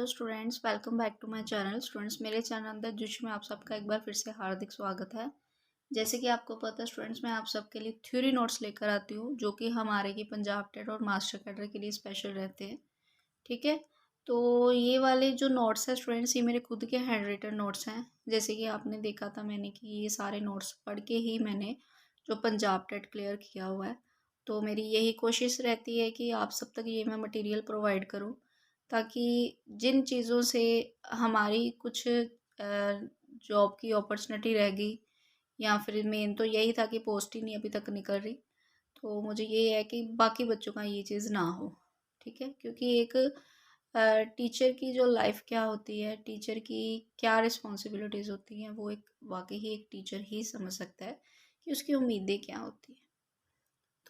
Students, welcome back to my channel. Students, मेरे channel अंदर जुश में आप सबका एक बार फिर से हार्दिक स्वागत है। जैसे कि आपको पता है स्टूडेंट्स, मैं आप सबके लिए थ्योरी नोट्स लेकर आती हूँ जो कि हमारे की पंजाब टेट और मास्टर कैडर के लिए स्पेशल रहते हैं। ठीक है, तो ये वाले जो नोट्स है स्टूडेंट्स, ये मेरे खुद के हैंड रिटन नोट्स हैं। जैसे कि आपने देखा था मैंने कि ये सारे नोट्स पढ़ के ही मैंने जो पंजाब टेट क्लियर किया हुआ है। तो मेरी यही कोशिश रहती है कि आप सब तक ये मैं मटेरियल प्रोवाइड करूँ, ताकि जिन चीज़ों से हमारी कुछ जॉब की अपॉर्चुनिटी रह गई, या फिर मेन तो यही था कि पोस्ट ही नहीं अभी तक निकल रही, तो मुझे ये है कि बाकी बच्चों का ये चीज़ ना हो। ठीक है, क्योंकि एक टीचर की जो लाइफ क्या होती है, टीचर की क्या रिस्पॉन्सिबिलिटीज़ होती हैं, वो एक वाकई ही एक टीचर ही समझ सकता है कि उसकी उम्मीदें क्या होती हैं।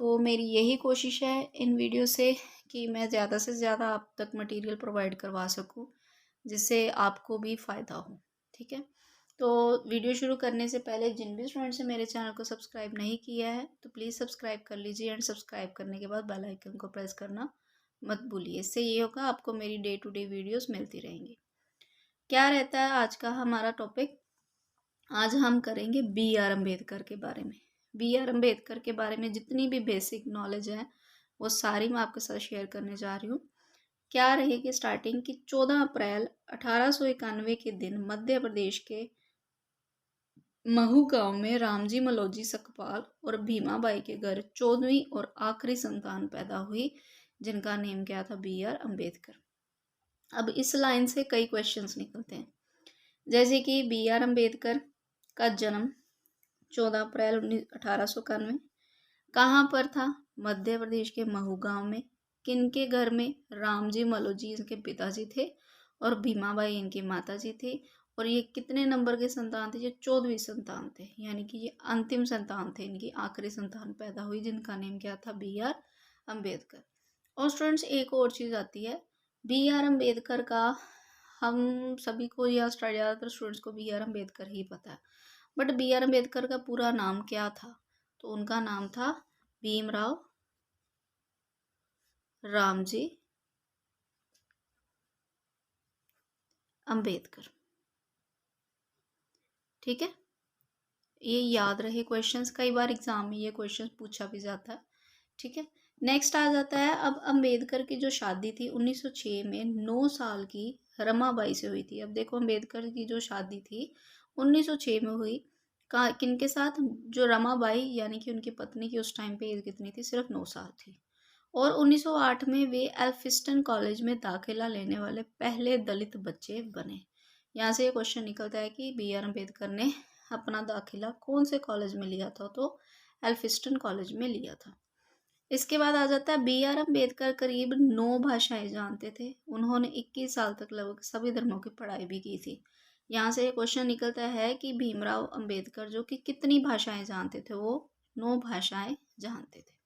तो मेरी यही कोशिश है इन वीडियो से कि मैं ज़्यादा से ज़्यादा आप तक मटेरियल प्रोवाइड करवा सकूं, जिससे आपको भी फ़ायदा हो। ठीक है, तो वीडियो शुरू करने से पहले जिन भी स्टूडेंट्स ने मेरे चैनल को सब्सक्राइब नहीं किया है तो प्लीज़ सब्सक्राइब कर लीजिए, एंड सब्सक्राइब करने के बाद बेल आइकन को प्रेस करना मत भूलिए। इससे ये होगा आपको मेरी डे टू डे वीडियोस मिलती रहेंगी। क्या रहता है आज का हमारा टॉपिक? आज हम करेंगे बी आर अम्बेडकर के बारे में। बी आर अम्बेडकर के बारे में जितनी भी बेसिक नॉलेज है वो सारी मैं आपके साथ शेयर करने जा रही हूँ। क्या रहेगी स्टार्टिंग की 14 अप्रैल 1891 के दिन मध्य प्रदेश के महू गांव में रामजी मलोजी सकपाल और भीमाबाई के घर 14वीं और आखिरी संतान पैदा हुई, जिनका नेम क्या था? B R Ambedkar. अब इस लाइन से कई क्वेश्चंस निकलते हैं, जैसे कि बी आर अम्बेडकर का जन्म 14 अप्रैल 1891 कहाँ पर था? मध्य प्रदेश के महू गांव में। किनके घर में? रामजी मलोजी इनके पिताजी थे और भीमाबाई इनकी माताजी थी। और ये कितने नंबर के संतान थे? ये 14वीं संतान थे, यानी कि ये अंतिम संतान थे, इनकी आखिरी संतान पैदा हुई, जिनका नेम क्या था? B R Ambedkar. और स्टूडेंट्स, एक और चीज़ आती है बी आर अम्बेडकर का, हम सभी को या ज़्यादातर स्टूडेंट्स को बी आर अम्बेडकर ही पता है, बट बी आर अम्बेडकर का पूरा नाम क्या था? तो उनका नाम था भीमराव रामजी अम्बेडकर। ठीक है, ये याद रहे क्वेश्चंस, कई बार एग्जाम में ये क्वेश्चन पूछा भी जाता है। ठीक है, नेक्स्ट आ जाता है अब अम्बेडकर की जो शादी थी 1906 में 9 साल की रमाबाई से हुई थी। अब देखो, अम्बेडकर की जो शादी थी 1906 में हुई किनके साथ? जो रमाबाई यानी कि उनकी पत्नी की उस टाइम पे एज कितनी थी? सिर्फ 9 साल थी। और 1908 में वे एल्फिस्टन कॉलेज में दाखिला लेने वाले पहले दलित बच्चे बने। यहाँ से ये क्वेश्चन निकलता है कि बी आर अम्बेडकर ने अपना दाखिला कौन से कॉलेज में लिया था? तो एल्फिस्टन कॉलेज में लिया था। इसके बाद आ जाता है बी आर अम्बेडकर करीब 9 भाषाएं जानते थे। उन्होंने 21 साल तक लगभग सभी धर्मों की पढ़ाई भी की थी। यहाँ से ये क्वेश्चन निकलता है कि भीमराव अम्बेडकर जो कि कितनी भाषाएं जानते थे? वो 9 भाषाएं जानते थे।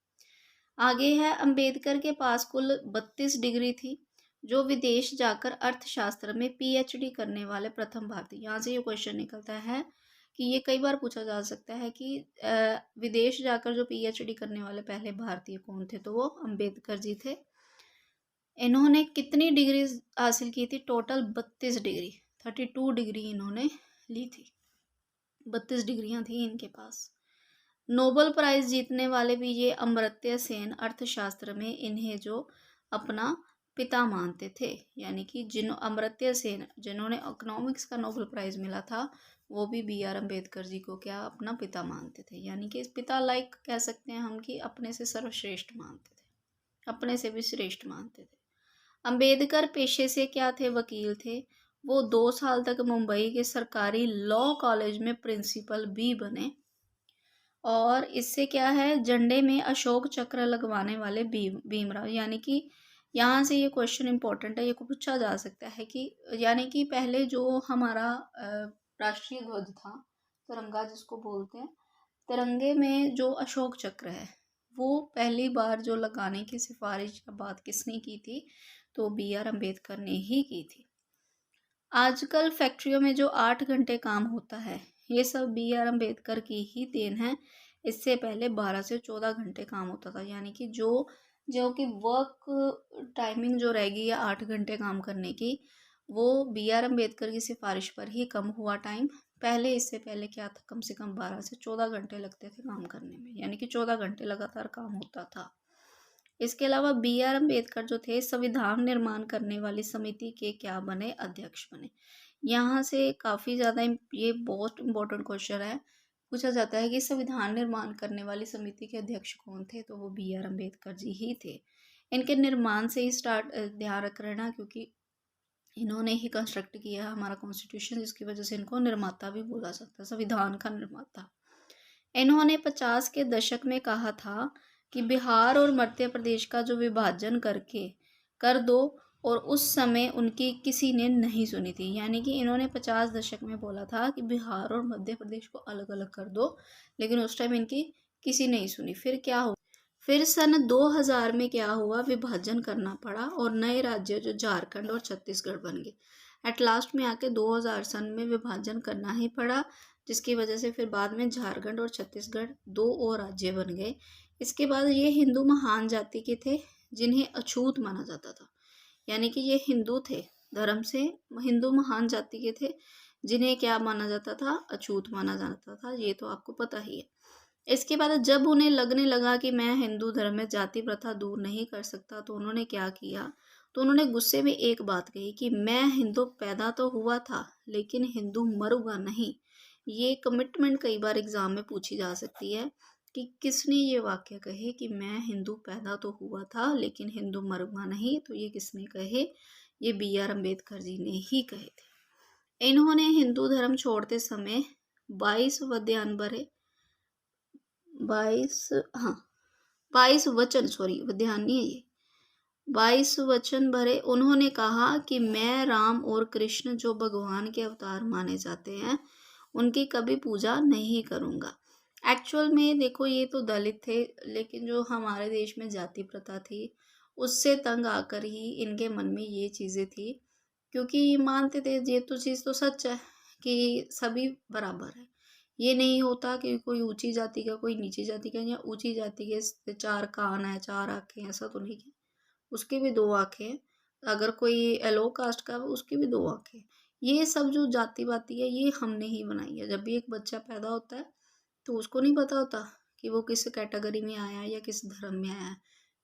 आगे है, अंबेडकर के पास कुल 32 डिग्री थी, जो विदेश जाकर अर्थशास्त्र में पीएचडी करने वाले प्रथम भारतीय। यहाँ से ये क्वेश्चन निकलता है कि ये कई बार पूछा जा सकता है कि विदेश जाकर जो पीएचडी करने वाले पहले भारतीय कौन थे? तो वो अंबेडकर जी थे। इन्होंने कितनी डिग्री हासिल की थी? टोटल 32 डिग्री, 32 डिग्री इन्होंने ली थी। 32 डिग्रियां थी इनके पास। नोबेल प्राइज जीतने वाले भी ये अमर्त्य सेन अर्थशास्त्र में इन्हें जो अपना पिता मानते थे, यानी कि अमर्त्य सेन जिन्होंने इकोनॉमिक्स का नोबेल प्राइज मिला था, वो भी बी आर अम्बेडकर जी को क्या अपना पिता मानते थे, यानी कि इस पिता लाइक कह सकते हैं हम कि अपने से सर्वश्रेष्ठ मानते थे, अपने से भी श्रेष्ठ मानते थे। अम्बेडकर पेशे से क्या थे? वकील थे। वो 2 साल तक मुंबई के सरकारी लॉ कॉलेज में प्रिंसिपल भी बने। और इससे क्या है, झंडे में अशोक चक्र लगवाने वाले भीमराव, यानी कि यहाँ से ये क्वेश्चन इंपॉर्टेंट है, ये पूछा जा सकता है कि यानी कि पहले जो हमारा राष्ट्रीय ध्वज था, तिरंगा जिसको बोलते हैं, तिरंगे में जो अशोक चक्र है वो पहली बार जो लगाने की सिफारिश या बात किसने की थी? तो बी आर अम्बेडकर ने ही की थी। आजकल फैक्ट्रियों में जो 8 घंटे काम होता है, ये सब बी आर अम्बेडकर की ही देन है। इससे पहले 12 से 14 घंटे काम होता था, यानी कि जो जो कि वर्क टाइमिंग जो रहेगी या 8 घंटे काम करने की, वो बी आर अम्बेडकर की सिफारिश पर ही कम हुआ टाइम। पहले इससे पहले क्या था, कम से कम 12 से 14 घंटे लगते थे काम करने में, यानी कि 14 घंटे लगातार काम होता था। इसके अलावा बी आर अम्बेडकर जो थे संविधान निर्माण करने वाली समिति के क्या बने, अध्यक्ष बने। यहाँ से काफ़ी ज़्यादा ये बहुत इंपॉर्टेंट क्वेश्चन है, पूछा जाता है कि संविधान निर्माण करने वाली समिति के अध्यक्ष कौन थे, तो वो बी आर अम्बेडकर जी ही थे। इनके निर्माण से ही स्टार्ट ध्यान रख रहे ना, क्योंकि इन्होंने ही कंस्ट्रक्ट किया हमारा कॉन्स्टिट्यूशन, जिसकी वजह से इनको निर्माता भी बोला जाता है, संविधान का निर्माता। इन्होंने 50 के दशक में कहा था कि बिहार और मध्य प्रदेश का जो विभाजन करके कर दो, और उस समय उनकी किसी ने नहीं सुनी थी। यानी कि इन्होंने 50 दशक में बोला था कि बिहार और मध्य प्रदेश को अलग अलग कर दो, लेकिन उस टाइम इनकी किसी नहीं सुनी। फिर क्या हुआ, फिर सन 2000 में क्या हुआ, विभाजन करना पड़ा और नए राज्य जो झारखंड और छत्तीसगढ़ बन गए। एट लास्ट में आके 2000 सन में विभाजन करना ही पड़ा, जिसकी वजह से फिर बाद में झारखंड और छत्तीसगढ़ दो और राज्य बन गए। इसके बाद ये हिंदू महान जाति के थे जिन्हें अछूत माना जाता था, यानी कि ये हिंदू थे, धर्म से हिंदू महान जाति के थे, जिन्हें क्या माना जाता था, अछूत माना जाता था। ये तो आपको पता ही है। इसके बाद जब उन्हें लगने लगा कि मैं हिंदू धर्म में जाति प्रथा दूर नहीं कर सकता, तो उन्होंने क्या किया, तो उन्होंने गुस्से में एक बात कही कि मैं हिंदू पैदा तो हुआ था लेकिन हिंदू मरूंगा नहीं। ये कमिटमेंट कई बार एग्जाम में पूछी जा सकती है कि किसने ये वाक्य कहे कि मैं हिंदू पैदा तो हुआ था लेकिन हिंदू मरूंगा नहीं, तो ये किसने कहे, ये बी आर अम्बेडकर जी ने ही कहे थे। इन्होंने हिंदू धर्म छोड़ते समय 22 वद्यान भरे, 22 हाँ 22 वचन, सॉरी वध्यान नहीं है ये, 22 वचन भरे। उन्होंने कहा कि मैं राम और कृष्ण जो भगवान के अवतार माने जाते हैं उनकी कभी पूजा नहीं करूँगा। एक्चुअल में देखो, ये तो दलित थे, लेकिन जो हमारे देश में जाति प्रथा थी उससे तंग आकर ही इनके मन में ये चीज़ें थी, क्योंकि ये मानते थे, ये तो चीज़ तो सच है कि सभी बराबर है। ये नहीं होता कि कोई ऊंची जाति का कोई नीची जाति का, या ऊंची जाति के 4 कान है 4 आँखें, ऐसा तो नहीं है, उसकी भी 2 आँखें। अगर कोई एलो कास्ट का उसकी भी 2 आँखें। ये सब जो जाति बाती है ये हमने ही बनाई है। जब भी एक बच्चा पैदा होता है तो उसको नहीं पता होता कि वो किस कैटेगरी में आया है या किस धर्म में आया है।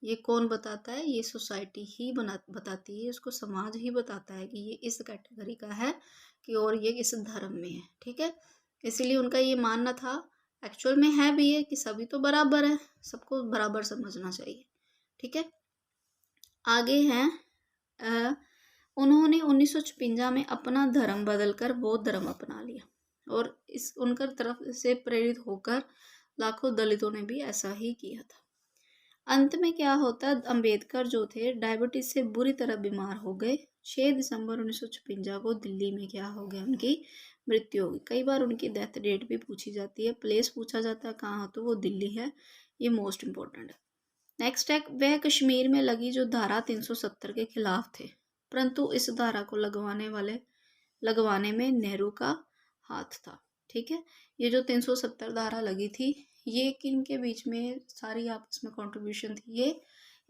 ये कौन बताता है, ये सोसाइटी ही बताती है, उसको समाज ही बताता है कि ये इस कैटेगरी का है कि और ये इस धर्म में है। ठीक है, इसीलिए उनका ये मानना था, एक्चुअल में है भी है, कि सभी तो बराबर है, सबको बराबर समझना चाहिए। ठीक है, आगे हैं उन्होंने 1956 में अपना धर्म बदलकर बौद्ध धर्म अपना लिया, और इस उनकर तरफ से प्रेरित होकर लाखों दलितों ने भी ऐसा ही किया था। अंत में क्या होता, अंबेडकर जो थे डायबिटीज से बुरी तरह बीमार हो गए। 6 दिसंबर 1956 को दिल्ली में क्या हो गया, उनकी मृत्यु हो गई। कई बार उनकी डेथ डेट भी पूछी जाती है, प्लेस पूछा जाता है कहाँ, तो वो दिल्ली है, ये मोस्ट इम्पोर्टेंट है। नेक्स्ट है, वह कश्मीर में लगी जो धारा 370 के खिलाफ थे, परंतु इस धारा को लगवाने में नेहरू का हाथ था। ठीक है, ये जो 370 धारा लगी थी, ये किन के बीच में सारी आपस में कंट्रीब्यूशन थी, ये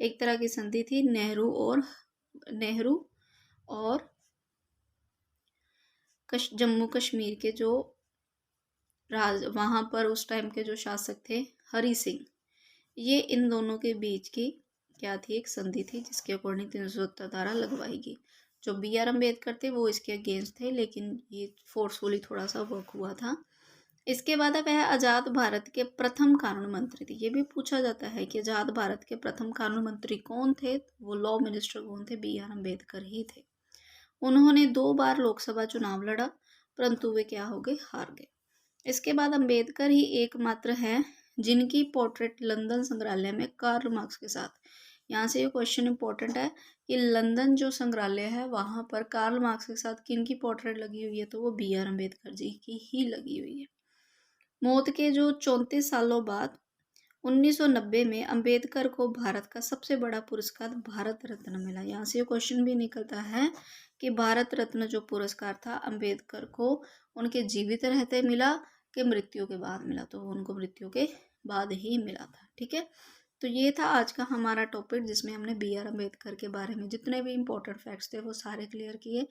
एक तरह की संधि थी नेहरू और जम्मू कश्मीर के जो वहाँ पर उस टाइम के जो शासक थे हरि सिंह, ये इन दोनों के बीच की क्या थी, एक संधि थी, जिसके अकॉर्डिंग 370 धारा लगवाई गई। जो बी आर अम्बेडकर थे वो इसके अगेंस्ट थे, लेकिन ये फोर्सफुली थोड़ा सा वर्क हुआ था। इसके बाद वह आज़ाद भारत के प्रथम कानून मंत्री थे। ये भी पूछा जाता है कि आज़ाद भारत के प्रथम कानून मंत्री कौन थे, वो लॉ मिनिस्टर कौन थे, बी आर अम्बेडकर ही थे। उन्होंने 2 बार लोकसभा चुनाव लड़ा, परंतु वे क्या हो गए, हार गए। इसके बाद अम्बेडकर ही एकमात्र हैं जिनकी पोर्ट्रेट लंदन संग्रहालय में कार्ल मार्क्स के साथ, यहाँ से ये क्वेश्चन इंपॉर्टेंट है कि लंदन जो संग्रहालय है वहाँ पर कार्ल मार्क्स के साथ किन की पोर्ट्रेट लगी हुई है, तो वो बी आर अम्बेडकर जी की ही लगी हुई है। मौत के जो 34 सालों बाद 1990 में अम्बेडकर को भारत का सबसे बड़ा पुरस्कार भारत रत्न मिला। यहाँ से ये क्वेश्चन भी निकलता है कि भारत रत्न जो पुरस्कार था अम्बेडकर को उनके जीवित रहते मिला कि मृत्यु के बाद मिला, तो उनको मृत्यु के बाद ही मिला था। ठीक है, तो ये था आज का हमारा टॉपिक, जिसमें हमने बी आर अम्बेडकर के बारे में जितने भी इम्पोर्टेंट फैक्ट्स थे वो सारे क्लियर किए।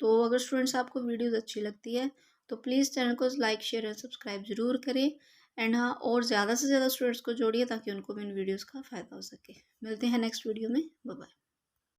तो अगर स्टूडेंट्स आपको वीडियोज़ अच्छी लगती है तो प्लीज़ चैनल को लाइक शेयर एंड सब्सक्राइब ज़रूर करें। एंड हाँ, और ज़्यादा से ज़्यादा स्टूडेंट्स को जोड़िए ताकि उनको भी इन वीडियोज़ का फ़ायदा हो सके। मिलते हैं नेक्स्ट वीडियो में। Bye bye.